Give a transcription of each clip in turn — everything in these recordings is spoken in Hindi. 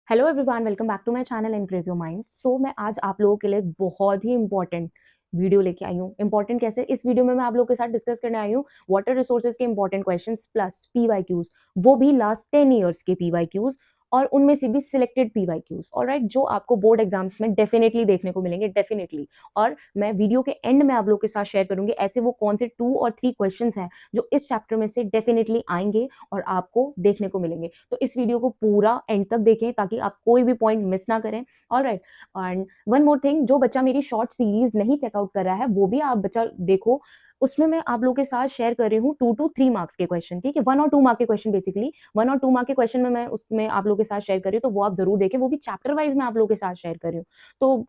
Hello everyone, welcome back to my channel increase your mind. मैं आज आप लोगों के लिए एक बहुत ही इंपॉर्टेंट वीडियो लेके आई हूँ। इंपॉर्टेंट कैसे? इस वीडियो में मैं आप लोगों के साथ डिस्कस करने आई हूँ वाटर रिसोर्सेज के इंपॉर्टेंट क्वेश्चंस प्लस पीवाईक्यूज, वो भी लास्ट 10 ईयर्स के पीवाईक्यूज और उनमें से भी सिलेक्टेड पीवाईक्यूज। ऑलराइट, जो आपको बोर्ड एग्जाम्स में डेफिनेटली देखने को मिलेंगे, डेफिनेटली। और मैं वीडियो के एंड में आप लोगों के साथ शेयर करूंगी ऐसे वो कौन से 2 और 3 क्वेश्चंस हैं जो इस चैप्टर में से डेफिनेटली आएंगे और आपको देखने को मिलेंगे। तो इस वीडियो को पूरा एंड तक देखें ताकि आप कोई भी पॉइंट मिस ना करें। Alright, and one more thing, जो बच्चा मेरी शॉर्ट सीरीज नहीं चेकआउट कर रहा है वो भी आप बच्चा देखो। उसमें मैं आप लोगों के साथ शेयर कर रही हूँ 2 to 3 मार्क्स के क्वेश्चन, ठीक है, 1 और 2 मार्क के क्वेश्चन, बेसिकली 1 और 2 मार्क के क्वेश्चन में मैं उसमें आप लोगों के साथ शेयर कर रही हूँ, तो वो आप जरूर देखें। वो भी चैप्टर वाइज मैं आप लोगों के साथ शेयर कर रही हूँ, तो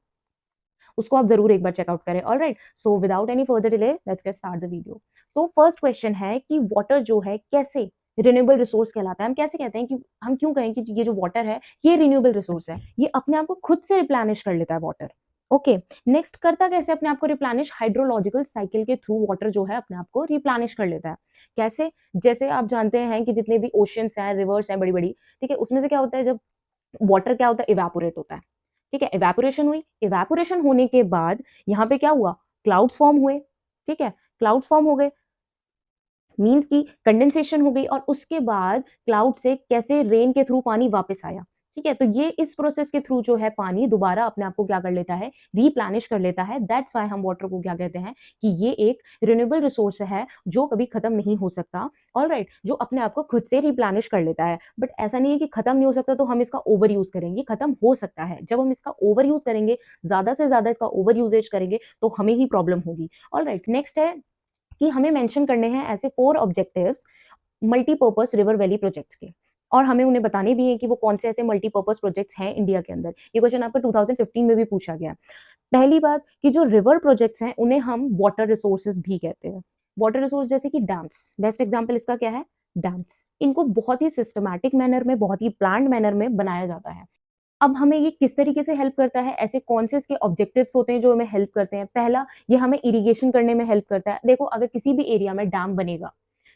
उसको आप जरूर एक बार चेकआउट करें। Alright, so without any further delay let's get start the video. So first question है कि वाटर जो है कैसे रिन्यूएबल रिसोर्स कहलाता है। हम कैसे कहते हैं कि हम क्यों कहें कि ये जो वाटर है ये रिन्यूएबल रिसोर्स है, ये अपने आप को खुद से रिप्लेनिश कर लेता है वाटर। ओके, नेक्स्ट करता कैसे अपने आप को रिप्लेनिश? हाइड्रोलॉजिकल साइकिल के थ्रू वाटर जो है अपने आप को रिप्लेनिश कर लेता है। कैसे? जैसे आप जानते हैं कि जितने भी ओशंस हैं, रिवर्स हैं बड़ी बड़ी, ठीक है, उसमें से क्या होता है, जब वाटर क्या होता है, इवेपोरेट होता है। ठीक है, इवेपोरेशन हुई, इवेपोरेशन होने के बाद यहाँ पे क्या हुआ, क्लाउड्स फॉर्म हुए। ठीक है, क्लाउड्स फॉर्म हो गए मीन्स की कंडेंसेशन हो गई, और उसके बाद क्लाउड से कैसे रेन के थ्रू पानी वापस आया। ठीक है, तो ये इस प्रोसेस के थ्रू जो है पानी दोबारा अपने आप को क्या कर लेता है, रिप्लेनिश कर लेता है। दैट्स वाई हम वाटर को क्या कहते हैं कि ये एक रिन्यूएबल रिसोर्स है जो कभी खत्म नहीं हो सकता। ऑलराइट, जो अपने आप को खुद से रिप्लेनिश कर लेता है। बट ऐसा नहीं है कि खत्म नहीं हो सकता तो हम इसका ओवर यूज करेंगे, खत्म हो सकता है। जब हम इसका ओवर यूज करेंगे, ज्यादा से ज्यादा इसका ओवर यूजेज करेंगे, तो हमें ही प्रॉब्लम होगी। ऑलराइट, नेक्स्ट है कि हमें मेंशन करने हैं ऐसे 4 objectives multipurpose river valley projects के, और हमें उन्हें बताने भी है कि वो कौन से ऐसे मल्टीपर्पस प्रोजेक्ट्स हैं इंडिया के अंदर। ये क्वेश्चन आपका 2015 में भी पूछा गया। पहली बात कि जो रिवर प्रोजेक्ट्स हैं उन्हें हम वाटर रिसोर्सेज भी कहते हैं। वाटर रिसोर्स जैसे कि डैम्स, बेस्ट एग्जांपल इसका क्या है, डैम्स। इनको बहुत ही सिस्टमैटिक मैनर में, बहुत ही प्लान्ड मैनर में बनाया जाता है। अब हमें ये किस तरीके से हेल्प करता है, ऐसे कौन से इसके ऑब्जेक्टिव्स होते हैं जो हमें हेल्प करते हैं? पहला, ये हमें इरिगेशन करने में हेल्प करता है। देखो, अगर किसी भी एरिया में डैम बनेगा,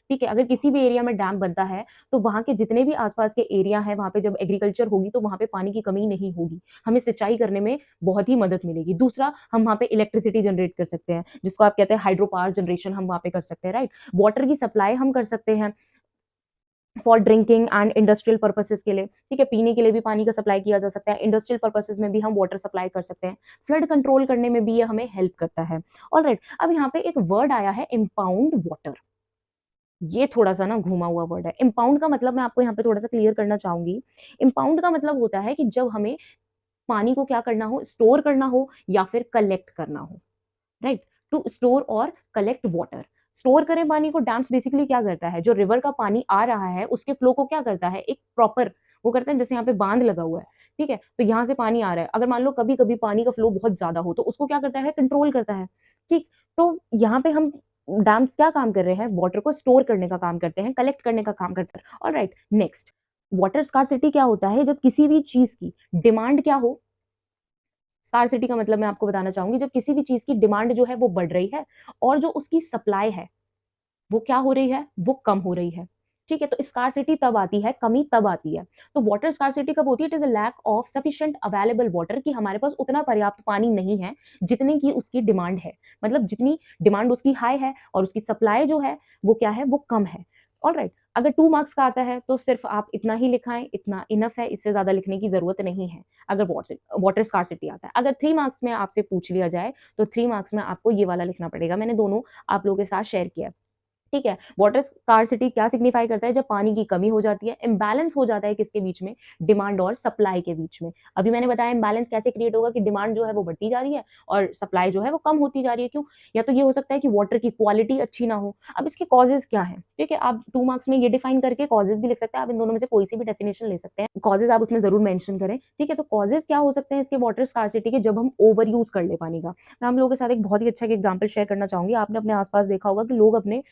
ठीक है, अगर किसी भी एरिया में डैम बनता है तो वहां के जितने भी आसपास के एरिया है, वहां पे जब एग्रीकल्चर होगी तो वहां पे पानी की कमी नहीं होगी, हमें सिंचाई करने में बहुत ही मदद मिलेगी। दूसरा, हम वहां पे इलेक्ट्रिसिटी जनरेट कर सकते हैं, जिसको आप कहते हैं हाइड्रो पावर जनरेशन, हम वहां पे कर सकते हैं। राइट, वाटर की सप्लाई हम कर सकते हैं for drinking and industrial purposes के लिए। ठीक है, पीने के लिए भी पानी का सप्लाई किया जा सकता है, इंडस्ट्रियल पर्पसेस में भी हम वाटर सप्लाई कर सकते हैं, फ्लड कंट्रोल करने में भी ये हमें हेल्प करता है। ऑलराइट, अब यहाँ पे एक वर्ड आया है इम्पाउंड वाटर। ये थोड़ा सा ना घुमा हुआ वर्ड है। इम्पाउंड का मतलब मैं आपको यहाँ पे थोड़ा सा क्लियर करना चाहूंगी। इम्पाउंड का मतलब होता है कि जब हमें पानी को क्या करना हो, स्टोर करना हो या फिर कलेक्ट करना हो। राइट, टू स्टोर और कलेक्ट वाटर। स्टोर करें पानी को, डैम्स बेसिकली क्या करता है, जो रिवर का पानी आ रहा है उसके फ्लो को क्या करता है, एक प्रॉपर वो करते हैं। जैसे यहाँ पे बांध लगा हुआ है, ठीक है, तो यहाँ से पानी आ रहा है, अगर मान लो कभी कभी पानी का फ्लो बहुत ज्यादा हो तो उसको क्या करता है, कंट्रोल करता है। ठीक, तो यहाँ पे हम डैम्स क्या काम कर रहे हैं, वाटर को स्टोर करने का काम करते हैं, कलेक्ट करने का काम करते हैं। ऑलराइट, नेक्स्ट, वाटर स्कार्सिटी क्या होता है, जब किसी भी चीज की डिमांड क्या हो। स्कार्सिटी का मतलब मैं आपको बताना चाहूंगी, जब किसी भी चीज की डिमांड जो है वो बढ़ रही है और जो उसकी सप्लाई है वो क्या हो रही है, वो कम हो रही है। ठीक है, तो स्कार्सिटी तब आती है, कमी तब आती है। तो वाटर स्कार्सिटी कब होती है? It is a lack of sufficient available water, कि हमारे पास उतना पर्याप्त पानी नहीं है जितने की उसकी डिमांड है। मतलब जितनी डिमांड उसकी हाई है और उसकी सप्लाई जो है वो क्या है, वो कम है। ऑलराइट, अगर 2 मार्क्स का आता है तो सिर्फ आप इतना ही लिखाएं, इतना इनफ है, इससे ज्यादा लिखने की जरूरत नहीं है अगर वाटर स्कार्सिटी आता है। अगर 3 मार्क्स में आपसे पूछ लिया जाए तो 3 मार्क्स में आपको ये वाला लिखना पड़ेगा। मैंने दोनों आप लोगों के साथ शेयर किया है। ठीक है, वाटर स्कार्सिटी क्या सिग्निफाई करता है, जब पानी की कमी हो जाती है, इम्बैलेंस हो जाता है किसके बीच में, डिमांड और सप्लाई के बीच में। अभी मैंने बताया इम्बैलेंस कैसे क्रिएट होगा, कि डिमांड जो है वो बढ़ती जा रही है और सप्लाई जो है वो कम होती जा रही है। क्यों? या तो ये हो सकता है कि वाटर की क्वालिटी अच्छी ना हो। अब इसके कॉजेज क्या है, ठीक है, आप 2 मार्क्स में ये डिफाइन करके कॉजेज भी लिख सकते हैं। आप इन दोनों में से कोई सी भी डेफिनेशन ले सकते हैं, कॉजेज आप उसमें जरूर मेंशन करें। ठीक है, तो कॉजेज क्या हो सकते हैं इसके वाटर स्कार्सिटी के, जब हम ओवर यूज कर ले पानी का। मैं हम लोगों के साथ एक बहुत ही अच्छा एग्जाम्पल शेयर करना चाहूंगी। आपने अपने आसपास देखा होगा कि लोग अपने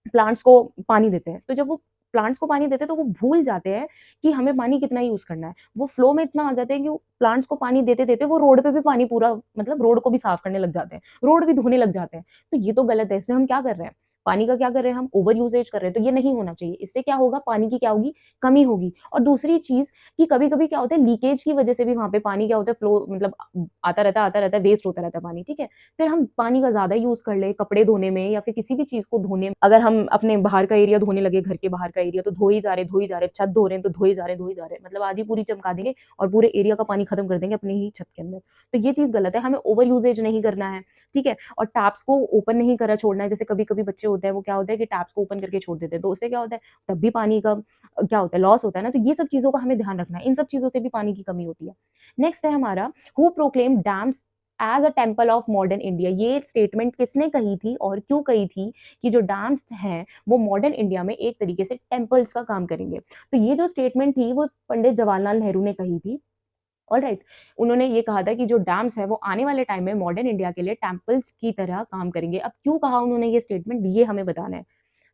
प्लांट्स को पानी देते हैं, तो जब वो प्लांट्स को पानी देते हैं तो वो भूल जाते हैं कि हमें पानी कितना यूज करना है। वो फ्लो में इतना आ जाते हैं कि वो प्लांट्स को पानी देते देते वो रोड पे भी पानी पूरा, मतलब रोड को भी साफ करने लग जाते हैं, रोड भी धोने लग जाते हैं। तो ये तो गलत है, इसमें हम क्या कर रहे हैं, पानी का क्या कर रहे हैं हम, ओवर यूजेज कर रहे हैं, तो ये नहीं होना चाहिए। इससे क्या होगा, पानी की क्या होगी, कमी होगी। और दूसरी चीज कि कभी-कभी क्या होता है, लीकेज की वजह से भी वहाँ पे पानी क्या होता है, फ्लो मतलब आता रहता है, वेस्ट होता रहता है पानी, ठीक है। फिर हम पानी का ज़्यादा यूज़ कर ले कपड़े धोने में या फिर किसी भी चीज़ को धोने में, अगर हम अपने बाहर का एरिया धोने लगे, घर के बाहर का एरिया, तो धो ही जा रहे, छत धो रहे हैं तो धो ही जा रहे, मतलब आधी पूरी चमका देंगे और पूरे एरिया का पानी खत्म कर देंगे अपने ही छत के अंदर। तो ये चीज़ गलत है, हमें ओवर यूजेज नहीं करना है, ठीक है। और टैप्स को ओपन नहीं करा छोड़ना है, जैसे कभी-कभी बच्चे होते हैं, वो क्या होता है कि टैप्स को ओपन करके छोड़ देते हैं, तो उससे क्या होता है, तब भी पानी का क्या होता है, लॉस होता है ना। तो ये सब चीज़ों का हमें ध्यान रखना है, इन सब चीज़ों से भी पानी की कमी होती है। नेक्स्ट है हमारा, who proclaimed dams as a temple of modern India. ये स्टेटमेंट किसने कही थी और क्यों कही थी कि जो डैम्स हैं वो मॉडर्न इंडिया में एक तरीके से टेम्पल्स का काम करेंगे। तो ये जो स्टेटमेंट थी वो पंडित जवाहरलाल नेहरू ने कही थी। ऑलराइट, उन्होंने ये कहा था कि जो डैम्स है वो आने वाले टाइम में मॉडर्न इंडिया के लिए टेम्पल्स की तरह काम करेंगे। अब क्यों कहा उन्होंने ये स्टेटमेंट, ये हमें बताना है।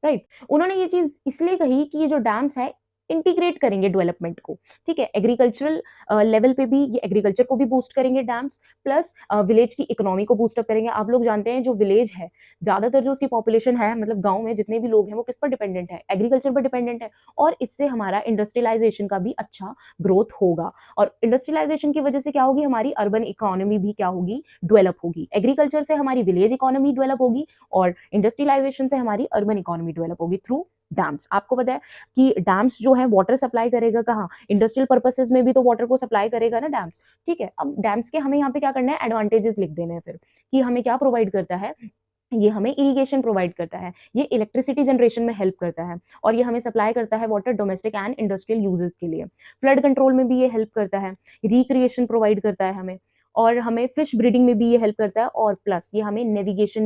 राइट, उन्होंने ये चीज़ इसलिए कही कि ये जो डैम्स है इंटीग्रेट करेंगे डेवलपमेंट को, ठीक है। एग्रीकल्चरल लेवल पे भी ये एग्रीकल्चर को भी बूस्ट करेंगे डैम्स, प्लस विलेज की इकोनॉमी को बूस्ट अप करेंगे। आप लोग जानते हैं जो विलेज है, ज़्यादातर जो उसकी पॉपुलेशन है, मतलब गाँव में जितने भी लोग हैं वो किस पर डिपेंडेंट है, एग्रीकल्चर पर डिपेंडेंट है। और इससे हमारा इंडस्ट्रियलाइजेशन का भी अच्छा ग्रोथ होगा। और इंडस्ट्रियलाइजेशन की वजह से क्या होगी, हमारी अर्बन इकोनॉमी भी क्या होगी, डेवलप होगी। एग्रीकल्चर से हमारी विलेज इकोनॉमी डेवलप होगी और इंडस्ट्रियलाइजेशन से हमारी अर्बन इकोनॉमी डेवलप होगी थ्रू डैम्स। आपको पता है कि डैम्स जो है वाटर सप्लाई करेगा कहाँ, इंडस्ट्रियल पर्पसेस में भी तो वाटर को सप्लाई करेगा ना डैम्स, ठीक है। अब डैम्स के हमें यहाँ पे क्या करना है, एडवांटेजेस लिख देने हैं फिर, कि हमें क्या प्रोवाइड करता है, ये हमें इरिगेशन प्रोवाइड करता है, ये इलेक्ट्रिसिटी जनरेशन में हेल्प करता है, और ये हमें सप्लाई करता है water domestic and industrial uses के लिए। फ्लड कंट्रोल में भी ये हेल्प करता है, रिक्रिएशन प्रोवाइड करता है हमें, और हमें फिश ब्रीडिंग में भी ये हेल्प करता है, और प्लस ये हमें नेविगेशन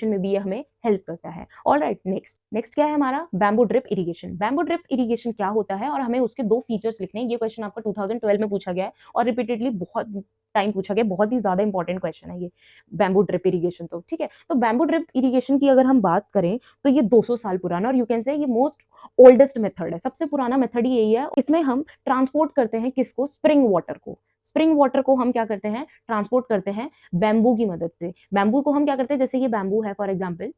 में भी ये हमें हेल्प करता है। ऑलराइट, नेक्स्ट नेक्स्ट क्या है हमारा, bamboo drip irrigation. Bamboo drip irrigation क्या होता है और हमें उसके दो फीचर्स लिखने हैं। ये क्वेश्चन आपका 2012 में पूछा गया है और रिपीटेडली बहुत टाइम पूछा गया, बहुत ही ज्यादा इंपॉर्टेंट क्वेश्चन है ये बैम्बू ड्रिप इरिगेशन, तो ठीक है। तो बैम्बू ड्रिप इरिगेशन की अगर हम बात करें तो ये 200 साल पुराना, और यू कैन से ये मोस्ट ओल्डेस्ट मेथड है, सबसे पुराना मेथड ही यही है। इसमें हम ट्रांसपोर्ट करते हैं किसको, स्प्रिंग वाटर को। स्प्रिंग वाटर को हम क्या करते हैं, ट्रांसपोर्ट करते हैं बैम्बू की मदद से। बैम्बू को हम क्या करते हैं, जैसे ये बैम्बू है फॉर एग्जाम्पल,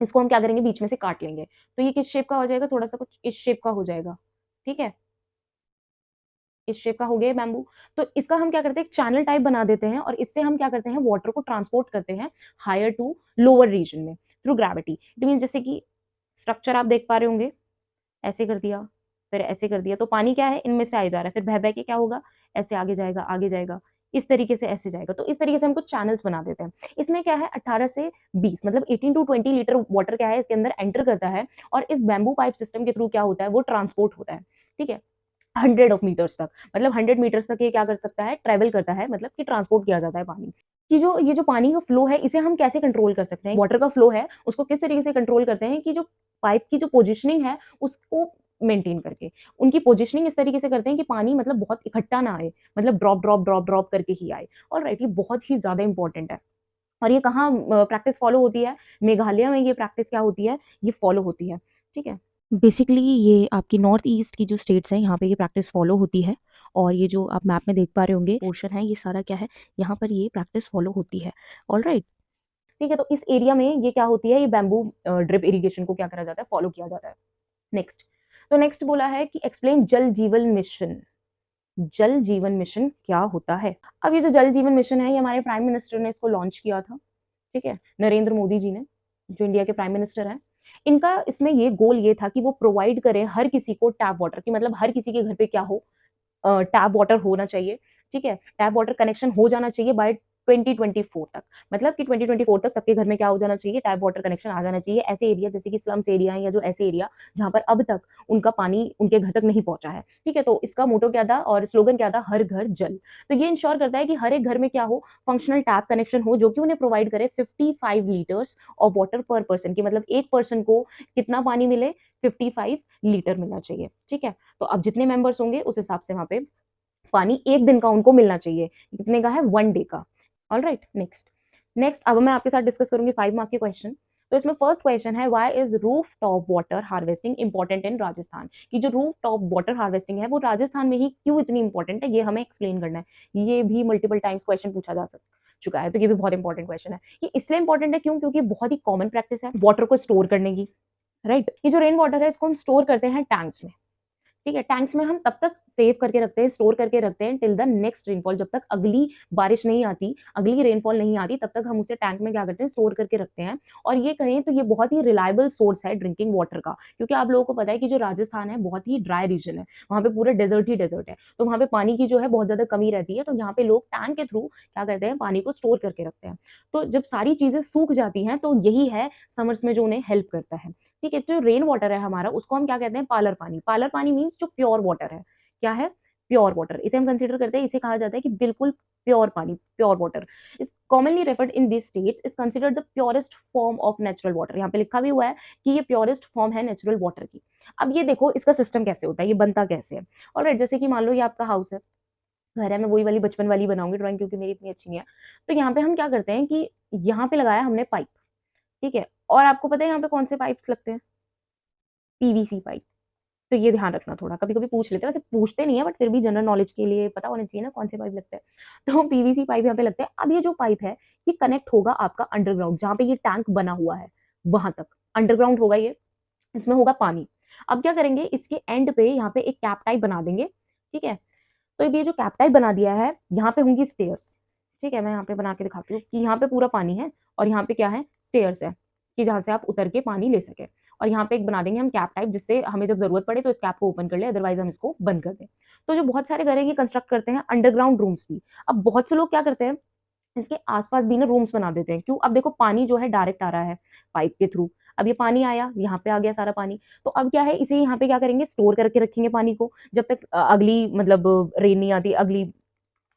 इसको हम क्या करेंगे, बीच में से काट लेंगे, तो ये किस शेप का हो जाएगा, थोड़ा सा कुछ इस शेप का हो जाएगा, ठीक है। इस शेप का हो गया बैम्बू। तो इसका हम क्या करते हैं, एक चैनल टाइप बना देते हैं, और इससे हम क्या करते हैं, वाटर को ट्रांसपोर्ट करते हैं हायर टू लोअर रीजन में थ्रू ग्रेविटी। इट मीन जैसे कि स्ट्रक्चर आप देख पा रहे होंगे, ऐसे कर दिया, फिर ऐसे कर दिया, तो पानी क्या है, इनमें से आ जा रहा है, फिर बह बह के क्या होगा, ऐसे आगे जाएगा, इस तरीके से ऐसे जाएगा। तो इस तरीके से हम कुछ चैनल्स बना देते हैं। इसमें क्या है, 18 से 20 मतलब 18 टू 20 लीटर वाटर क्या है इसके अंदर एंटर करता है, और इस बैम्बू पाइप सिस्टम के थ्रू क्या होता है, वो ट्रांसपोर्ट होता है, ठीक है। 100 ऑफ मीटर्स तक, मतलब 100 मीटर्स तक ये क्या कर सकता है, ट्रेवल करता है, मतलब कि ट्रांसपोर्ट किया जाता है पानी। कि जो ये जो पानी का फ्लो है इसे हम कैसे कंट्रोल कर सकते हैं, वाटर का फ्लो है उसको किस तरीके से कंट्रोल करते हैं, कि जो पाइप की जो पोजिशनिंग है उसको मेंटेन करके, उनकी पोजिशनिंग इस तरीके से करते हैं कि पानी मतलब बहुत इकट्ठा ना आए, मतलब ड्रॉप करके ही आए। ऑलराइट, ये बहुत ही ज्यादा इंपॉर्टेंट है। और ये कहाँ प्रैक्टिस फॉलो होती है, मेघालय में ये प्रैक्टिस क्या होती है, ये फॉलो होती है, ठीक है। बेसिकली ये आपकी नॉर्थ ईस्ट की जो स्टेट्स हैं यहाँ पे ये प्रैक्टिस फॉलो होती है, और ये जो आप मैप में देख पा रहे होंगे पोर्शन है, ये सारा क्या है, यहाँ पर ये प्रैक्टिस फॉलो होती है। ऑलराइट, ठीक है। तो इस एरिया में ये क्या होती है, ये बैम्बू ड्रिप इरिगेशन को क्या करा जाता है, फॉलो किया जाता है। नेक्स्ट, तो नेक्स्ट बोला है कि एक्सप्लेन जल जीवन मिशन। जल जीवन मिशन क्या होता है। अब ये जो जल जीवन मिशन है, ये हमारे प्राइम मिनिस्टर ने इसको लॉन्च किया था, ठीक है, नरेंद्र मोदी जी ने, जो इंडिया के प्राइम मिनिस्टर हैं। इनका इसमें ये गोल ये था कि वो प्रोवाइड करें हर किसी को टैप वाटर, की मतलब हर किसी के घर पे क्या हो, टैप वाटर होना चाहिए, ठीक है। टैप वाटर कनेक्शन हो जाना चाहिए बाय 2024 तक, मतलब कि 2024 तक सबके घर में क्या हो जाना चाहिए, टैप वाटर कनेक्शन आ जाना चाहिए। ऐसे एरिया जैसे कि स्लम्स एरिया है, या जो ऐसे एरिया जहाँ पर अब तक उनका पानी उनके घर तक नहीं पहुंचा है, ठीक है। तो इसका मोटो क्या था और स्लोगन क्या था, हर घर जल। तो ये इंश्योर करता है कि हर एक घर में क्या हो, फंक्शनल टैप कनेक्शन हो, जो कि उन्हें प्रोवाइड करे 55 लीटर्स ऑफ वाटर पर पर्सन, की मतलब एक पर्सन को कितना पानी मिले, 55 लीटर मिलना चाहिए, ठीक है। तो अब जितने मेंबर्स होंगे उस हिसाब से वहां पे पानी एक दिन का उनको मिलना चाहिए, कितने का है, 1 डे का। ऑल राइट, नेक्स्ट नेक्स्ट अब मैं आपके साथ डिस्कस करूंगी 5 मार्क के क्वेश्चन। तो इसमें फर्स्ट क्वेश्चन है why is roof top water harvesting important in Rajasthan, कि जो रूफ टॉप वाटर हार्वेस्टिंग है वो राजस्थान में ही क्यों इतनी इंपॉर्टेंट है, ये हमें एक्सप्लेन करना है। ये भी मल्टीपल टाइम्स क्वेश्चन पूछा जा सकता चुका है, तो ये भी बहुत इंपॉर्टेंट क्वेश्चन है। ये इसलिए इंपॉर्टेंट है क्यों, क्योंकि बहुत ही कॉमन प्रैक्टिस है वाटर को स्टोर करने की, राइट। ये जो रेन वाटर है इसको हम स्टोर करते हैं टैंक्स में, ठीक है। टैंक्स में हम तब तक सेव करके रखते हैं, स्टोर करके रखते हैं टिल द नेक्स्ट रेनफॉल, जब तक अगली बारिश नहीं आती, अगली रेनफॉल नहीं आती, तब तक हम उसे टैंक में क्या करते हैं, स्टोर करके रखते हैं। और ये कहें तो ये बहुत ही रिलायबल सोर्स है ड्रिंकिंग वाटर का, क्योंकि आप लोगों को पता है कि जो राजस्थान है बहुत ही ड्राई रीजन है, वहाँ पे पूरा डेजर्ट ही डेजर्ट है, तो वहाँ पे पानी की जो है बहुत ज्यादा कमी रहती है, तो यहाँ पे लोग टैंक के थ्रू क्या करते हैं, पानी को स्टोर करके रखते हैं। तो जब सारी चीजें सूख जाती हैं तो यही है समर्स में जो उन्हें हेल्प करता है, ठीक है। जो रेन वाटर है हमारा उसको हम क्या कहते हैं, पालर पानी। पालर पानी मीन्स जो प्योर वाटर है, क्या है, प्योर वाटर, इसे हम कंसीडर करते हैं, इसे कहा जाता है कि बिल्कुल प्योर पानी, pure water is commonly referred in this states is considered the purest form of natural water. यहाँ पे लिखा भी हुआ है कि ये प्योरेस्ट फॉर्म है नेचुरल वाटर की। अब ये देखो इसका सिस्टम कैसे होता है, ये बनता कैसे है। ऑलराइट, जैसे कि मान लो ये आपका हाउस है, घर है, मैं वही वाली बचपन वाली बनाऊंगी ड्राइंग क्योंकि मेरी इतनी अच्छी नहीं है। तो यहाँ पे हम क्या करते हैं कि यहाँ पे लगाया हमने पाइप, ठीक है, और आपको पता है यहाँ पे कौन से पाइप्स लगते हैं, पीवीसी पाइप। तो ये ध्यान रखना थोड़ा, कभी कभी पूछ लेते हैं, वैसे पूछते नहीं है बट फिर भी जनरल नॉलेज के लिए पता होना चाहिए ना कौन से पाइप लगते हैं। तो पीवीसी पाइप यहाँ पे लगते हैं। अब ये जो पाइप है ये कनेक्ट होगा आपका अंडरग्राउंड, जहाँ पे ये टैंक बना हुआ है वहां तक अंडरग्राउंड होगा ये, इसमें होगा पानी। अब क्या करेंगे, इसके एंड पे यहाँ पे एक कैप टाइप बना देंगे, ठीक है। तो ये जो कैप टाइप बना दिया है, यहाँ पे होंगी स्टेयर्स, ठीक है। मैं यहाँ पे बना के दिखाती हूँ कि यहाँ पे पूरा पानी है और यहाँ पे क्या है, स्टेयर्स है, कि जहाँ से आप उतर के पानी ले सके। और यहाँ पे एक बना देंगे हम कैप टाइप, जिससे हमें जब जरूरत पड़े तो इस कैप को ओपन कर ले, अदरवाइज हम इसको बंद कर दें। तो जो बहुत सारे घर है ये कंस्ट्रक्ट करते हैं अंडरग्राउंड रूम्स भी। अब बहुत से लोग क्या करते हैं, इसके आसपास भी ना रूम्स बना देते हैं। क्यों, अब देखो पानी जो है डायरेक्ट आ रहा है पाइप के थ्रू, अब ये पानी आया यहाँ पे आ गया सारा पानी, तो अब क्या है, इसे यहाँ पे क्या करेंगे, स्टोर करके रखेंगे पानी को, जब तक अगली मतलब रेन नहीं आती, अगली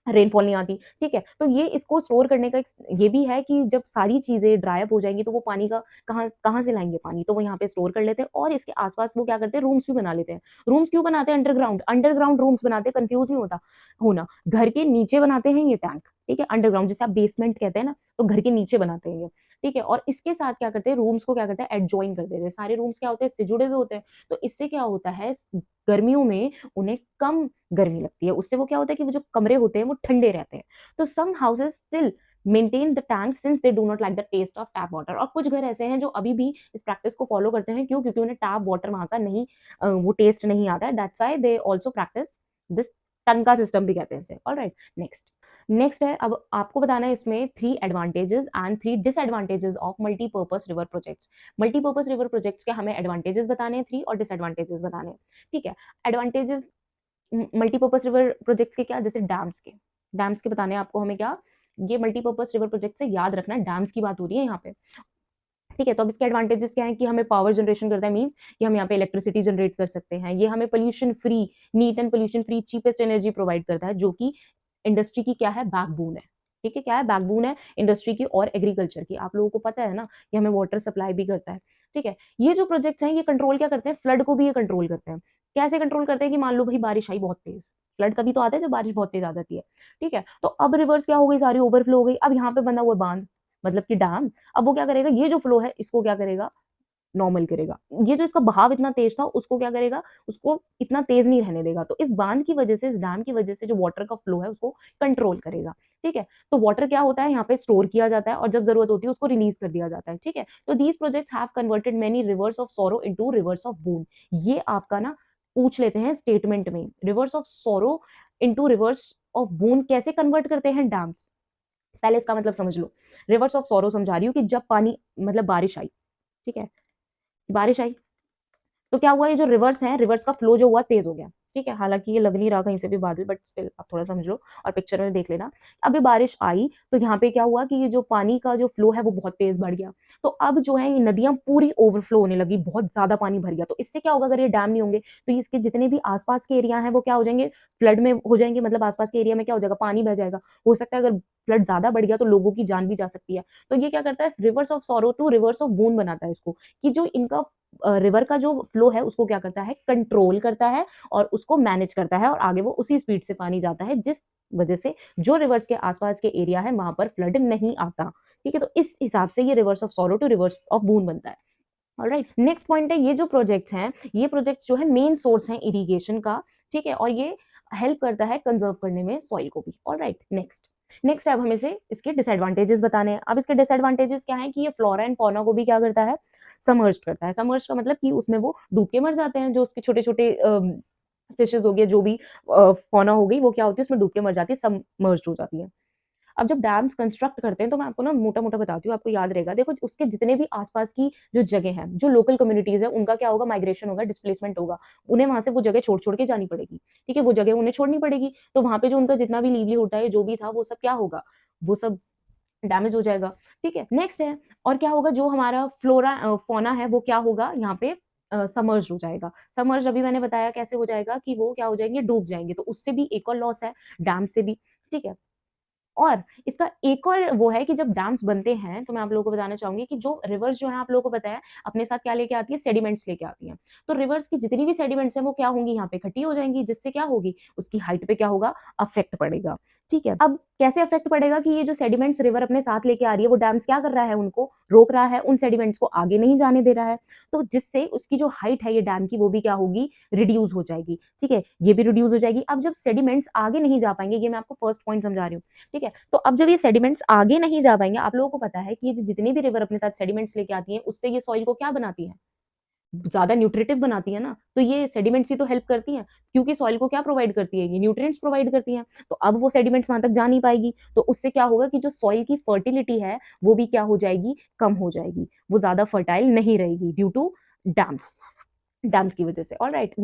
रेनफॉल नहीं आती, ठीक है। तो ये इसको स्टोर करने का ये भी है कि जब सारी चीजें ड्राई अप हो जाएंगी तो वो पानी का कहाँ कहाँ से लाएंगे पानी, तो वो यहाँ पे स्टोर कर लेते हैं। और इसके आसपास वो क्या करते हैं, रूम्स भी बना लेते हैं। रूम्स क्यों बनाते हैं, अंडरग्राउंड, अंडरग्राउंड रूम्स बनाते हैं, कंफ्यूज नहीं होता होना, घर के नीचे बनाते हैं ये टैंक, ठीक है। अंडरग्राउंड जिसे आप बेसमेंट कहते हैं ना, तो घर के नीचे बनाते हैं ये, ठीक है। और इसके साथ क्या करते हैं, रूम्स को क्या करते हैं, एडजॉइन कर देते हैं। सारे रूम्स क्या होते हैं, इससे जुड़े हुए होते हैं। तो इससे क्या होता है, गर्मियों में उन्हें कम गर्मी लगती है, उससे वो क्या होता है कि वो जो कमरे होते हैं वो ठंडे रहते हैं। तो some houses still maintain the tank since they do not like the taste of tap water. और कुछ घर ऐसे हैं जो अभी भी इस प्रैक्टिस को फॉलो करते हैं, क्यों, क्योंकि उन्हें टैप वाटर वहां का नहीं वो टेस्ट नहीं आता है, that's why they also practice this टंका सिस्टम भी कहते हैं इसे। ऑलराइट, नेक्स्ट है, अब आपको बताना है इसमें 3 advantages and 3 disadvantages of multipurpose river projects. Multipurpose river projects के हमें एडवांटेजेस बताने हैं 3 और डिसएडवांटेजेस बताने हैं, ठीक है। एडवांटेजेस मल्टीपर्पज रिवर प्रोजेक्ट्स के क्या, जैसे डैम्स के बताने हैं आपको हमें क्या, ये मल्टीपर्पज रिवर प्रोजेक्ट से याद रखना, डैम्स की बात हो रही है यहाँ पे, ठीक है। तो अब इसके एडवांटेजेस क्या है कि हमें पावर जनरेशन करता है, मींस कि हम यहाँ पे इलेक्ट्रिसिटी जनरेट कर सकते हैं। ये हमें pollution free, neat and pollution free cheapest energy provide करता है, जो कि इंडस्ट्री की क्या है, बैकबोन है, ठीक है। क्या है, बैकबोन है इंडस्ट्री की और एग्रीकल्चर की। आप लोगों को पता है ना कि हमें वाटर सप्लाई भी करता है, ठीक है। ये जो प्रोजेक्ट्स हैं ये कंट्रोल क्या करते हैं, फ्लड को भी ये कंट्रोल करते हैं। कैसे कंट्रोल करते हैं कि मान लो भाई बारिश आई बहुत तेज, फ्लड तभी तो आता है जब बारिश बहुत तेज आ जाती है, ठीक है। तो अब रिवर्स क्या हो गई, सारी ओवरफ्लो हो गई। अब यहाँ पे बना हुआ बांध, मतलब कि डैम, अब वो क्या करेगा, ये जो फ्लो है इसको क्या करेगा, नॉर्मल करेगा। ये जो इसका बहाव इतना तेज था उसको क्या करेगा, उसको इतना तेज नहीं रहने देगा। तो इस बांध की वजह से, इस डैम की वजह से जो वाटर का फ्लो है उसको कंट्रोल करेगा, ठीक है। तो वाटर क्या होता है, यहाँ पे स्टोर किया जाता है और जब जरूरत होती है उसको रिलीज कर दिया जाता है, ठीक है। तो these projects have converted many rivers of sorrow into rivers of boon. ये आपका ना पूछ लेते हैं स्टेटमेंट में, rivers of sorrow into rivers of boon कैसे कन्वर्ट करते हैं डैम्स। पहले इसका मतलब समझ लो, रिवर्स ऑफ सोरो समझा रही हूँ कि जब पानी मतलब बारिश आई, ठीक है, बारिश आई तो क्या हुआ, ये जो रिवर्स है, रिवर्स का फ्लो जो हुआ तेज हो गया, ठीक है। हालांकि ये लग नहीं रहा कहीं से भी बादल, बट स्टिल आप थोड़ा समझ लो और पिक्चर में देख लेना। अभी बारिश आई तो यहाँ पे क्या हुआ कि ये जो पानी का जो फ्लो है वो बहुत तेज बढ़ गया। तो अब जो है ये नदियां पूरी ओवरफ्लो होने लगी, बहुत ज्यादा पानी भर गया। तो इससे क्या होगा, अगर ये डैम नहीं होंगे तो ये इसके जितने भी आसपास के एरिया हैं वो क्या हो जाएंगे, फ्लड में हो जाएंगे। मतलब आसपास के एरिया में क्या हो जाएगा, पानी बह जाएगा। हो सकता है अगर फ्लड ज्यादा बढ़ गया तो लोगों की जान भी जा सकती है। तो ये क्या करता है, rivers of sorrow to rivers of boon बनाता है इसको, कि जो इनका रिवर का जो फ्लो है उसको क्या करता है, कंट्रोल करता है और उसको मैनेज करता है, और आगे वो उसी स्पीड से पानी जाता है जिस वजह से जो रिवर्स के आसपास के एरिया है वहां पर फ्लड नहीं आता। ठीक है, तो इस हिसाब से ये rivers of sorrow to rivers of boon बनता है। ऑलराइट, नेक्स्ट पॉइंट है, ये जो प्रोजेक्ट्स हैं, ये प्रोजेक्ट्स जो है मेन सोर्स हैं इरिगेशन का। ठीक है, और ये हेल्प करता है कंजर्व करने में सॉइल को भी। ऑलराइट, नेक्स्ट अब हमें से इसके डिसएडवांटेजेस बताने हैं। अब इसके डिसएडवांटेजेस क्या है कि ये फ्लोरा एंड फौना को भी क्या करता है, समर्ज करता है। समर्ज का मतलब कि उसमें वो डूब के मर जाते हैं, जो उसके छोटे छोटे फिशेज हो गए, जो भी फौना हो गई, वो क्या होती है, उसमें डूब के मर जाती है, सबमर्ज हो जाती है। अब जब डैम्स कंस्ट्रक्ट करते हैं तो मैं आपको ना मोटा-मोटा बताती हूँ, आपको याद रहेगा। देखो उसके जितने भी आस-पास की जो जगह हैं, जो लोकल कम्युनिटीज़ हैं, उनका क्या होगा, माइग्रेशन होगा, डिस्प्लेसमेंट होगा। उन्हें वहाँ से वो जगह छोड़-छोड़ के जानी पड़ेगी। ठीक है? वो जगह उन्हें छोड़नी पड़ेगी। तो वहाँ पे जो उनका जितना भी लिवलीहुड था, जो भी था, वो सब क्या होगा? वो सब डैमेज हो जाएगा। ठीक है? नेक्स्ट है, और क्या होगा, जो हमारा फ़ौना है, वो क्या होगा यहाँ पे, सबमर्ज्ड हो जाएगा। सबमर्ज्ड अभी मैंने बताया कैसे हो जाएगा कि वो क्या हो जाएँगे, डूब जाएँगे। तो उससे भी एक और लॉस है, डैम से भी। ठीक है? और इसका एक और वो है कि जब डैम्स बनते हैं, तो मैं आप लोगों को बताना चाहूँगी कि जो रिवर्स जो है, आप लोगों को पता है, अपने साथ क्या लेके आती है, सेडिमेंट्स लेके आती हैं। तो रिवर्स की जितनी भी सेडिमेंट्स हैं, वो क्या होंगी, यहाँ पे इकट्ठी हो जाएँगी, जिससे क्या होगी, उसकी हाइट पे क्या होगा, अफ़ेक्ट पड़ेगा। ठीक है? अब कैसे अफ़ेक्ट पड़ेगा कि ये जो सेडिमेंट्स रिवर अपने साथ लेके आ रही है, वो डैम्स क्या कर रहा है, उनको रोक रहा है, उन सेडिमेंट्स को आगे नहीं जाने दे रहा है। तो जिससे उसकी जो हाइट है ये डैम की, वो भी क्या होगी, रिड्यूस हो जाएगी। ठीक है? ये भी रिड्यूस हो जाएगी। अब जब सेडिमेंट्स आगे नहीं जा पाएँगे, ये मैं आपको फर्स्ट पॉइंट समझा रही हूँ। ठीक है? तो अब जब ये सेडिमेंट्स आगे नहीं जा पाएँगे, आप लोगों को पता है कि ये जितनी भी रिवर अपने साथ सेडिमेंट्स लेके आती हैं, उससे ये सॉइल को क्या बनाती है? ज़्यादा न्यूट्रिटिव बनाती है ना, तो ये सेडिमेंट्स ही तो हेल्प करती हैं, क्योंकि सॉइल को क्या प्रोवाइड करती है, ये न्यूट्रिएंट्स प्रोवाइड करती हैं। तो अब वो सेडिमेंट्स वहाँ तक जा नहीं पाएगी, तो उससे क्या होगा कि जो सॉइल की फर्टिलिटी है, वो भी क्या हो जाएगी, कम हो जाएगी। वो ज़्यादा फर्टाइल नहीं रहेगी ड्यू टू डैम्स, डैम्स की वजह से। ऑलराइट,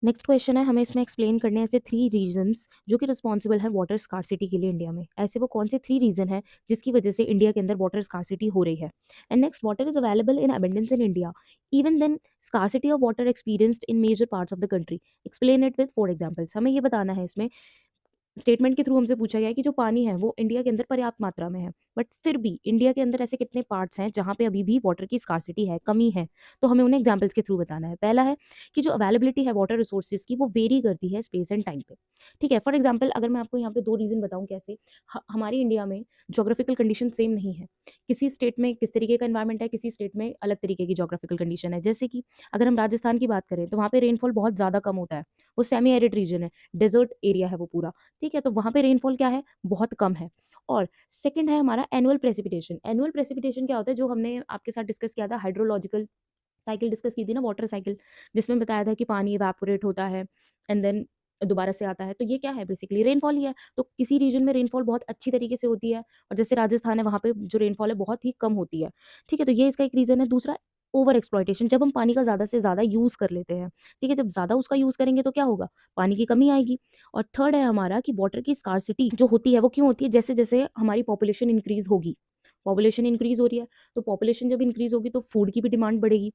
नेक्स्ट क्वेश्चन है, हमें इसमें एक्सप्लेन करने हैं ऐसे 3 रीजंस जो कि रिस्पॉन्सिबल हैं वाटर स्कार्सिटी के लिए इंडिया में। ऐसे वो कौन से 3 रीजन हैं जिसकी वजह से इंडिया के अंदर वाटर स्कार्सिटी हो रही है। And next, water is available in abundance in India even then scarcity of water experienced in major parts of the country. Explain it with 4 examples. हमें ये बताना है इसमें, स्टेटमेंट के थ्रू हमसे पूछा गया है कि जो पानी है वो इंडिया के अंदर पर्याप्त मात्रा में है, बट फिर भी इंडिया के अंदर ऐसे कितने पार्ट्स हैं जहाँ पे अभी भी वाटर की स्कार्सिटी है, कमी है। तो हमें उन्हें एग्जाम्पल्स के थ्रू बताना है। पहला है कि जो अवेलेबिलिटी है वाटर रिसोर्सेज की, वो वेरी करती है स्पेस एंड टाइम पे। ठीक है, फॉर एग्जाम्पल अगर मैं आपको यहाँ पे 2 रीजन बताऊँ कैसे, हमारी इंडिया में जोग्राफिकल कंडीशन सेम नहीं है। किसी स्टेट में किस तरीके का इन्वायरमेंट है, किसी स्टेट में अलग तरीके की जोग्राफिकल कंडीशन है। जैसे कि अगर हम राजस्थान की बात करें, तो वहाँ पे रेनफॉल बहुत ज़्यादा कम होता है। वो सेमी एरिड रीजन है, डेजर्ट एरिया है वो पूरा। ठीक है, तो वहाँ पे रेनफॉल क्या है, बहुत कम है। और सेकंड है हमारा एनुअल प्रेसिपिटेशन। एनुअल प्रेसिपिटेशन क्या होता है, जो हमने आपके साथ डिस्कस किया था, हाइड्रोलॉजिकल साइकिल डिस्कस की थी ना, वाटर साइकिल, जिसमें बताया था कि पानी इवेपोरेट होता है एंड देन दोबारा से आता है। तो ये क्या है, बेसिकली रेनफॉल ही है। तो किसी रीजन में रेनफॉल बहुत अच्छी तरीके से होती है, और जैसे राजस्थान है, वहाँ पे जो रेनफॉल है बहुत ही कम होती है। ठीक है, तो ये इसका एक रीजन है। दूसरा, ओवर एक्सप्लॉइटेशन, जब हम पानी का ज़्यादा से ज़्यादा यूज़ कर लेते हैं। ठीक है, जब ज़्यादा उसका यूज़ करेंगे तो क्या होगा, पानी की कमी आएगी। और थर्ड है हमारा कि वाटर की स्कार्सिटी जो होती है, वो क्यों होती है, जैसे जैसे हमारी पॉपुलेशन इंक्रीज होगी, पॉपुलेशन इंक्रीज हो रही है, तो पॉपुलेशन जब इंक्रीज होगी तो फूड की भी डिमांड बढ़ेगी।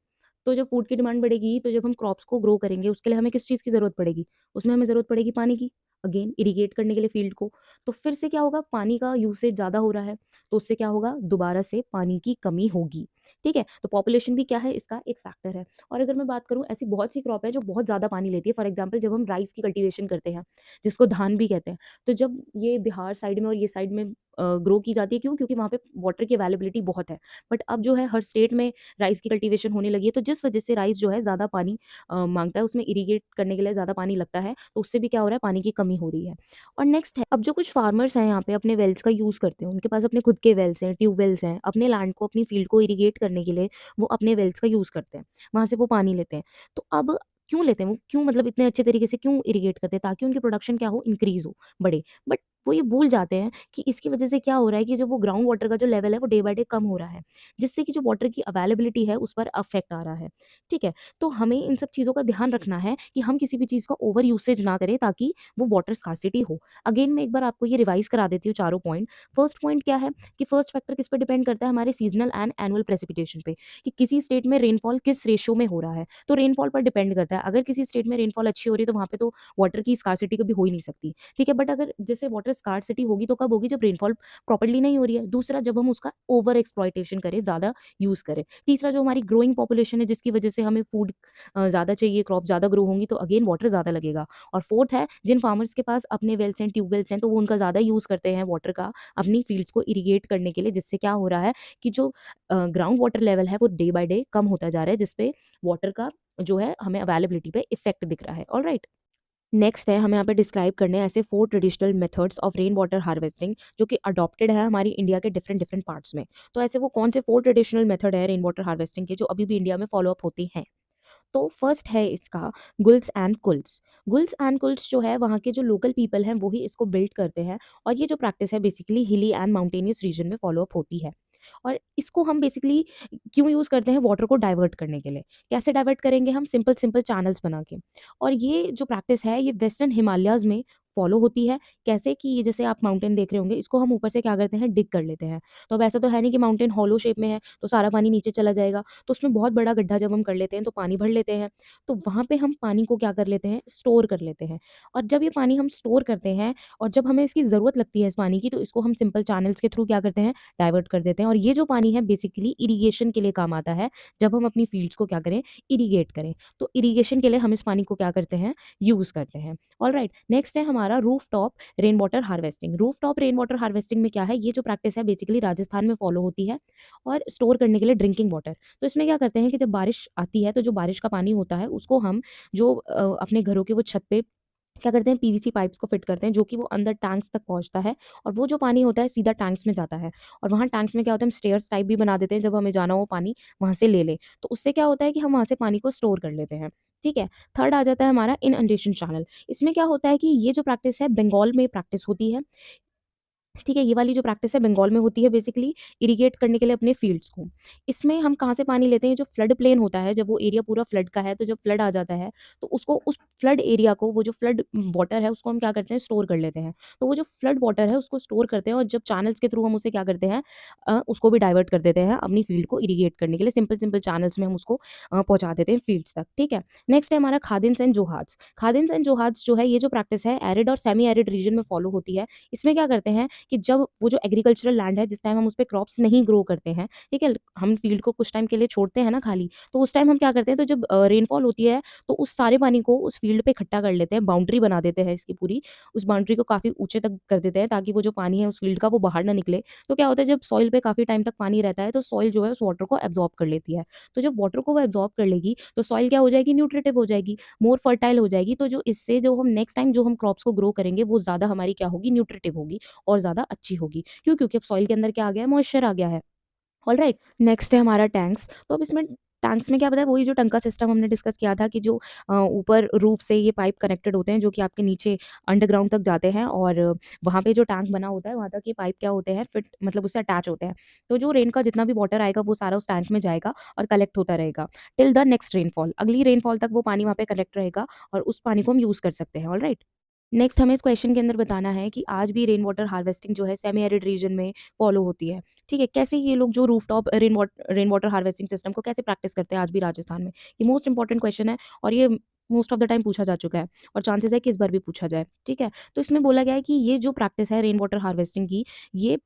तो जब फूड की डिमांड बढ़ेगी, तो जब हम क्रॉप्स को ग्रो करेंगे, उसके लिए हमें किस चीज़ की ज़रूरत पड़ेगी, उसमें हमें ज़रूरत पड़ेगी पानी की, अगेन इरिगेट करने के लिए फील्ड को। तो फिर से क्या होगा, पानी का यूसेज ज़्यादा हो रहा है, तो उससे क्या होगा, दोबारा से पानी की कमी होगी। ठीक है, तो पॉपुलेशन भी क्या है, इसका एक फैक्टर है। और अगर मैं बात करूँ, ऐसी बहुत सी क्रॉप है जो बहुत ज़्यादा पानी लेती है। फॉर एग्जाम्पल, जब हम राइस की कल्टीवेशन करते हैं, जिसको धान भी कहते हैं, तो जब ये बिहार साइड में और ये साइड में ग्रो की जाती है, क्यों, क्योंकि वहाँ पे वाटर की अवेलेबिलिटी बहुत है। बट अब जो है हर स्टेट में राइस की कल्टीवेशन होने लगी है, तो जिस वजह से राइस जो है ज़्यादा पानी मांगता है, उसमें इरिगेट करने के लिए ज़्यादा पानी लगता है, तो उससे भी क्या हो रहा है, पानी की कमी हो रही है। और नेक्स्ट है, अब जो कुछ फार्मर्स हैं यहाँ पे अपने वेल्स का यूज़ करते हैं, उनके पास अपने खुद के वेल्स हैं, ट्यूबवेल्स हैं, अपने लैंड को, अपनी फील्ड को इरिगेट करने के लिए वो अपने वेल्स का यूज़ करते हैं, वहाँ से वो पानी लेते हैं। तो अब क्यों लेते हैं वो, क्यों, मतलब इतने अच्छे तरीके से क्यों इरिगेट करते हैं, ताकि उनकी प्रोडक्शन क्या हो, इंक्रीज हो, बढ़े। बट वो ये भूल जाते हैं कि इसकी वजह से क्या हो रहा है कि जो वो ग्राउंड वाटर का जो लेवल है, वो डे बाय डे कम हो रहा है, जिससे कि जो वाटर की अवेलेबिलिटी है, उस पर अफेक्ट आ रहा है। ठीक है, तो हमें इन सब चीज़ों का ध्यान रखना है कि हम किसी भी चीज़ का ओवर यूसेज ना करें, ताकि वो वाटर स्कार्सिटी हो। अगेन मैं एक बार आपको ये रिवाइज करा देती हूँ चारों पॉइंट। फर्स्ट पॉइंट क्या है कि फर्स्ट फैक्टर किस पे डिपेंड करता है, हमारे सीजनल एंड एनुअल प्रेसिपिटेशन पे, कि किसी स्टेट में रेनफॉल किस रेशियो में हो रहा है, तो रेनफॉल पर डिपेंड करता है। अगर किसी स्टेट में रेनफॉल अच्छी हो रही है, तो वहाँ पे तो वाटर की स्कार्सिटी कभी हो ही नहीं सकती। ठीक है, बट अगर जैसे वाटर स्कार्सिटी होगी तो कब होगी, जब रेनफॉल प्रॉपर्ली नहीं हो रही है। दूसरा, जब हम उसका ओवर एक्सप्लॉइटेशन करें, ज़्यादा यूज़ करें। तीसरा, जो हमारी ग्रोइंग पॉपुलेशन है जिसकी वजह से हमें फूड ज़्यादा चाहिए, क्रॉप ज़्यादा ग्रो होंगी तो अगेन वाटर ज़्यादा लगेगा। और फोर्थ है, जिन फार्मर्स के पास अपने वेल्स हैं, ट्यूबवेल्स हैं, तो वो उनका ज़्यादा यूज़ करते हैं वाटर का अपनी फील्ड्स को इरिगेट करने के लिए, जिससे क्या हो रहा है कि जो ग्राउंड वाटर लेवल है वो डे बाय डे कम होता जा रहा है, जिसपे वाटर का जो है हमें अवेलेबिलिटी पे इफेक्ट दिख रहा है। ऑलराइट, नेक्स्ट है, हमें यहाँ पे डिस्क्राइब करने हैं ऐसे 4 traditional methods of rain water harvesting जो कि अडॉप्टेड है हमारी इंडिया के डिफरेंट डिफरेंट पार्ट्स में। तो ऐसे वो कौन से 4 ट्रेडिशनल मेथड है रेन वाटर हार्वेस्टिंग के जो अभी भी इंडिया में फॉलो अप होती हैं। तो फर्स्ट है इसका गुल्स एंड कुल्स। गुल्स एंड कुल्स जो है वहाँ के जो लोकल पीपल हैं वो ही इसको बिल्ड करते हैं, और ये जो प्रैक्टिस है बेसिकली हिली एंड माउंटेनियस रीजन में फॉलो अप होती है। और इसको हम बेसिकली क्यों यूज़ करते हैं, वाटर को डाइवर्ट करने के लिए। कैसे डाइवर्ट करेंगे हम, सिंपल सिंपल चैनल्स बना के। और ये जो प्रैक्टिस है ये वेस्टर्न हिमालयाज़ में फॉलो होती है। कैसे कि ये जैसे आप माउंटेन देख रहे होंगे, इसको हम ऊपर से क्या करते हैं, डिग कर लेते हैं। तो अब ऐसा तो है नहीं कि माउंटेन हॉलो शेप में है तो सारा पानी नीचे चला जाएगा। तो उसमें बहुत बड़ा गड्ढा जब हम कर लेते हैं तो पानी भर लेते हैं। तो वहाँ पे हम पानी को क्या कर लेते हैं, स्टोर कर लेते हैं। और जब ये पानी हम स्टोर करते हैं और जब हमें इसकी ज़रूरत लगती है इस पानी की, तो इसको हम सिंपल चैनल्स के थ्रू क्या करते हैं, डाइवर्ट कर देते हैं। और ये जो पानी है बेसिकली इरिगेशन के लिए काम आता है, जब हम अपनी फील्ड्स को क्या करें, इरिगेट करें। तो इरिगेशन के लिए हम इस पानी को क्या करते हैं, यूज़ करते हैं। ऑलराइट, नेक्स्ट है हमारा roof top rain water harvesting. Roof top rain water harvesting में क्या है, ये जो प्रैक्टिस है बेसिकली राजस्थान में फॉलो होती है, और स्टोर करने के लिए ड्रिंकिंग वाटर। तो इसमें क्या करते हैं कि जब बारिश आती है तो जो बारिश का पानी होता है उसको हम जो अपने घरों के वो छत पे क्या करते हैं, पीवीसी पाइप्स को फिट करते हैं जो कि वो अंदर टैंक्स तक पहुँचता है, और वो जो पानी होता है सीधा टैंक्स में जाता है। और वहाँ टैंक्स में क्या होता है, हम स्टेयर्स टाइप भी बना देते हैं, जब हमें जाना हो पानी वहाँ से ले लें। तो उससे क्या होता है कि हम वहाँ से पानी को स्टोर कर लेते हैं। ठीक है। थर्ड आ जाता है हमारा इनअंडेशन चैनल। इसमें क्या होता है कि ये जो प्रैक्टिस है बंगाल में प्रैक्टिस होती है। ठीक है, ये वाली जो प्रैक्टिस है बंगाल में होती है बेसिकली इरिगेट करने के लिए अपने फील्ड्स को। इसमें हम कहाँ से पानी लेते हैं, जो फ्लड प्लेन होता है, जब वो एरिया पूरा फ्लड का है, तो जब फ्लड आ जाता है, तो उसको उस फ्लड एरिया को, वो जो फ्लड वाटर है उसको हम क्या करते हैं, स्टोर कर लेते हैं। तो वो जो फ्लड वाटर है उसको स्टोर करते हैं, और जब चैनल्स के थ्रू हम उसे क्या करते हैं, उसको भी डाइवर्ट कर देते हैं अपनी फील्ड को इरिगेट करने के लिए। सिंपल सिंपल चैनल्स में हम उसको पहुँचा देते हैं फील्ड्स तक। ठीक है। नेक्स्ट है हमारा खादिन्स एंड जोहाट्स। खादिन्स एंड जोहाट्स जो है, ये जो प्रैक्टिस है एरिड और सेमी एरिड रीजन में फॉलो होती है। इसमें क्या करते हैं कि जब वो जो एग्रीकल्चरल लैंड है, जिस टाइम हम उस पे क्रॉप्स नहीं ग्रो करते हैं, ठीक है? हम फील्ड को कुछ टाइम के लिए छोड़ते हैं ना खाली, तो उस टाइम हम क्या करते हैं, तो जब रेनफॉल होती है, तो उस सारे पानी को उस फील्ड पे इकट्ठा कर लेते हैं, बाउंड्री बना देते हैं इसकी पूरी। उस बाउंड्री को काफ़ी ऊँचे तक कर देते हैं ताकि वो जो पानी है उस फील्ड का वो बाहर ना निकले। तो क्या होता है, जब सॉइल पे काफ़ी टाइम तक पानी रहता है, तो सॉइल जो है उस वाटर को एब्ज़ॉर्ब कर लेती है। तो जब वाटर को वो एब्ज़ॉर्ब कर लेगी, तो सॉइल क्या हो जाएगी, न्यूट्रिटिव हो जाएगी, मोर फर्टाइल हो जाएगी। तो जो इससे जो हम नेक्स्ट टाइम जो हम क्रॉप्स को ग्रो करेंगे, वो ज़्यादा हमारी क्या होगी, न्यूट्रिटिव होगी और ज़्यादा अच्छी होगी। क्यों? क्योंकि अब सॉइल के अंदर क्या आ गया है, मॉइस्चर आ गया है। ऑलराइट, नेक्स्ट है हमारा टैंक्स। तो अब इसमें टैंक्स में क्या पता है, वही जो टंका सिस्टम हमने डिस्कस किया था कि जो ऊपर रूफ से ये पाइप कनेक्टेड होते हैं जो कि आपके नीचे अंडरग्राउंड तक जाते हैं, और वहाँ पे जो टैंक बना होता है वहाँ तक ये पाइप क्या होते हैं, फिट मतलब उससे अटैच होते हैं। तो जो रेन का जितना भी वाटर आएगा वो सारा उस टैंक में जाएगा और कलेक्ट होता रहेगा टिल द नेक्स्ट रेनफॉल। अगली रेनफॉल तक वो पानी वहाँ पे कलेक्ट रहेगा और उस पानी को हम यूज़ कर सकते हैं। ऑलराइट, नेक्स्ट हमें इस क्वेश्चन के अंदर बताना है कि आज भी रेन वाटर हार्वेस्टिंग जो है सेमी एरिड रीजन में फॉलो होती है। ठीक है, कैसे ये लोग जो rooftop rain water harvesting system को कैसे प्रैक्टिस करते हैं आज भी राजस्थान में। ये मोस्ट इंपॉर्टेंट क्वेश्चन है, और ये मोस्ट ऑफ द टाइम पूछा जा चुका है, और चांसेस है कि इस बार भी पूछा जाए। ठीक है, तो इसमें बोला गया है कि ये जो प्रैक्टिस है रेन वाटर हार्वेस्टिंग की, ये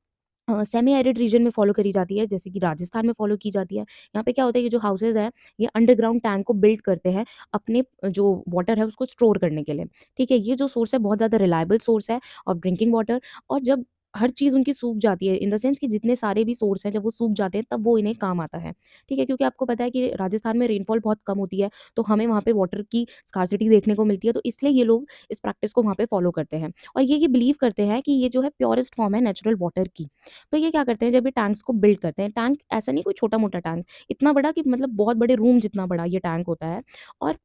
सेमी एरिड रीजन में फॉलो करी जाती है, जैसे कि राजस्थान में फॉलो की जाती है। यहाँ पे क्या होता है, ये जो हाउसेज हैं ये अंडरग्राउंड टैंक को बिल्ड करते हैं अपने जो वाटर है उसको स्टोर करने के लिए। ठीक है, ये जो सोर्स है बहुत ज़्यादा रिलायबल सोर्स है ऑफ ड्रिंकिंग वाटर। और जब हर चीज़ उनकी सूख जाती है, इन द सेंस कि जितने सारे भी सोर्स हैं जब वो सूख जाते हैं तब वो इन्हें काम आता है। ठीक है, क्योंकि आपको पता है कि राजस्थान में रेनफॉल बहुत कम होती है, तो हमें वहाँ पे वाटर की स्कार्सिटी देखने को मिलती है, तो इसलिए ये लोग इस प्रैक्टिस को वहाँ पे फॉलो करते हैं। और ये बिलीव करते हैं कि ये जो है प्योरेस्ट फॉर्म है नेचुरल वाटर की। तो ये क्या करते हैं, जब ये टैंक्स को बिल्ड करते हैं, टैंक ऐसा नहीं कोई छोटा-मोटा टैंक, इतना बड़ा कि मतलब बहुत बड़े रूम जितना बड़ा ये टैंक होता है। और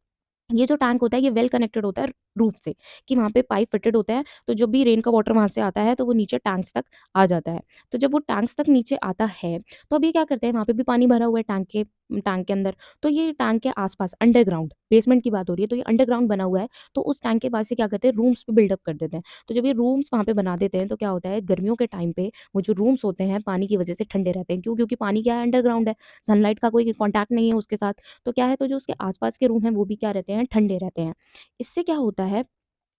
ये जो टैंक होता है ये वेल कनेक्टेड होता है रूफ से, कि वहाँ पे पाइप फिटेड होता है, तो जब भी रेन का वाटर वहाँ से आता है तो वो नीचे टैंक्स तक आ जाता है। तो जब वो टैंक्स तक नीचे आता है, तो अब ये क्या करते हैं, वहाँ पे भी पानी भरा हुआ है टैंक के अंदर, तो ये टैंक के आस-पास अंडरग्राउंड, बेसमेंट की बात हो रही है, तो ये अंडरग्राउंड बना हुआ है, तो उस टैंक के पास से क्या करते हैं, रूम्स पे बिल्डअप कर देते हैं। तो जब ये रूम्स वहाँ पे बना देते हैं, तो क्या होता है, गर्मियों के टाइम पे वो जो रूम्स होते हैं पानी की वजह से ठंडे रहते हैं। क्यों? क्योंकि पानी क्या है, अंडरग्राउंड है, सनलाइट का कोई कॉन्टैक्ट नहीं है उसके साथ। तो क्या है, तो जो उसके आस-पास के रूम हैं वो भी क्या रहते हैं, ठंडे रहते हैं। इससे क्या होता है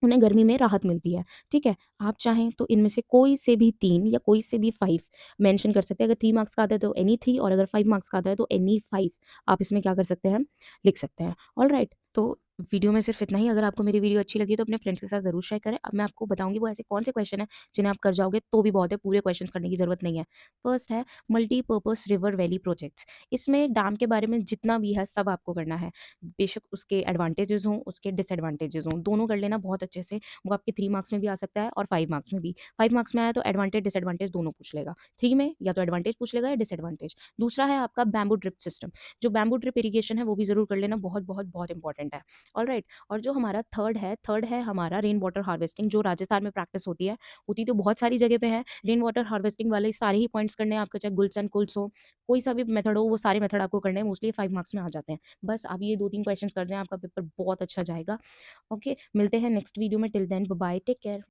उन्हें गर्मी में राहत मिलती है, ठीक है? आप चाहें तो इनमें से कोई से भी 3 या कोई से भी 5 मेंशन कर सकते हैं। अगर 3 मार्क्स का आता है तो एनी 3 और अगर 5 मार्क्स का आता है तो एनी 5 आप इसमें क्या कर सकते हैं, लिख सकते हैं। ऑलराइट, तो वीडियो में सिर्फ इतना ही। अगर आपको मेरी वीडियो अच्छी लगी तो अपने फ्रेंड्स के साथ ज़रूर शेयर करें। अब मैं आपको बताऊँगी वो ऐसे कौन से क्वेश्चन हैं जिन्हें आप कर जाओगे तो भी बहुत है, पूरे क्वेश्चंस करने की ज़रूरत नहीं है। फर्स्ट है मल्टीपर्पज़ रिवर वैली प्रोजेक्ट्स। इसमें डैम के बारे में जितना भी है सब आपको करना है। बेशक उसके एडवांटेजेस हों, उसके डिसएडवांटेजेस हों, दोनों कर लेना बहुत अच्छे से। वो आपके 3 मार्क्स में भी आ सकता है और 5 मार्क्स में भी। 5 मार्क्स में आया तो एडवांटेज, डिसएडवांटेज दोनों पूछ लेगा। 3 में या तो एडवांटेज पूछ लेगा या डिसएडवांटेज। दूसरा है आपका बैम्बू ड्रिप सिस्टम। जो बैम्बू ड्रिप इरिगेशन है वो भी ज़रूर कर लेना, बहुत इंपॉर्टेंट है। ऑलराइट, और जो हमारा थर्ड है हमारा रेन वाटर हार्वेस्टिंग, जो राजस्थान में प्रैक्टिस होती है। होती तो बहुत सारी जगह पे है। रेन वाटर हार्वेस्टिंग वाले सारे ही पॉइंट्स करने हैं आपको, चाहे गुल्स एंड कुल्स हो, कोई सा भी मेथड हो, वो सारे मेथड आपको करने हैं। मोस्टली 5 मार्क्स में आ जाते हैं। बस आप ये 2-3 क्वेश्चंस कर जाएँ, आपका पेपर बहुत अच्छा जाएगा। ओके, मिलते हैं नेक्स्ट वीडियो में। Till then bye bye, take care.